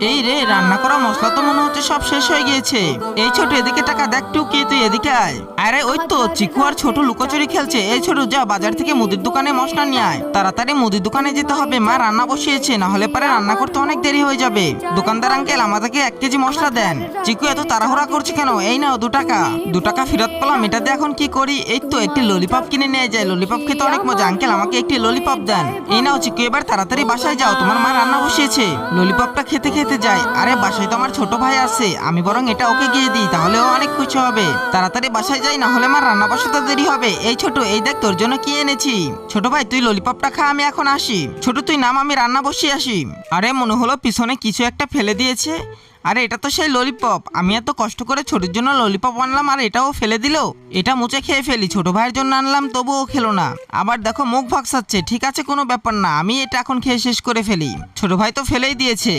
এই রে, রান্না করা মশলা তো মনে হচ্ছে সব শেষ হয়ে গিয়েছে। এই ছোট এদিকে টাকা দেখ, টুকি তুই এদিকে আয়। আরে ওই তো চিকু আর ছোট লুকোচুরি খেলছে। এই ছোট যা বাজার থেকে মুদির দোকানে মশলা নিয়ে আয়, তাড়াতাড়ি মুদির দোকানে যেতে হবে, মা রান্না বসিয়েছে, না হলে পরে রান্না করতে অনেক দেরি হয়ে যাবে। দোকানদার আঙ্কেল আমাদেরকে 1 কেজি মশলা দেন। চিকু এত তাড়াহুড়া করছে কেন? এই নাও 2 টাকা। 2 টাকা ফেরত পেলাম, এটা দিয়ে এখন কি করি? এই তো একটি ললিপপ কিনে নিয়ে যায়, ললিপপ খেতে অনেক মজা। আঙ্কেল আমাকে একটি ললিপপ দেন। এই নাও চিকু, এবার তাড়াতাড়ি বাসায় যাও, তোমার মা রান্না বসিয়েছে। ললিপপটা খেতে খেতে যায়। আরে বাসায় তো আমার ছোট ভাই আছে, আমি বরং এটা ওকে গিয়ে দিই, তাহলে ও অনেক খুশি হবে। তাড়াতাড়ি বাসায় যাই, না হলে আমার রান্না বসাতে দেরি হবে। এই ছোট, এই দেখ তোর জন্য কি এনেছি। ছোট ভাই তুই ললিপপটা খা, আমি এখন আসি। ছোট তুই নাম, আমি রান্না বসিয়ে আসি। আরে মনে হলো পিছনে কিছু একটা ফেলে দিয়েছে। আরে এটা তো সেই ললিপপ, আমি এত কষ্ট করে ছোটোর জন্য ললিপপ আনলাম আর এটাও ফেলে দিল। এটা মুছে খেয়ে ফেলি, ছোট ভাইয়ের জন্য আনলাম তবুও খেলো না। আবার দেখো মুখ ভাগসাচ্ছে। ঠিক আছে কোনো ব্যাপার না, আমি এটা এখন খেয়ে শেষ করে ফেলি, ছোট ভাই তো ফেলেই দিয়েছে।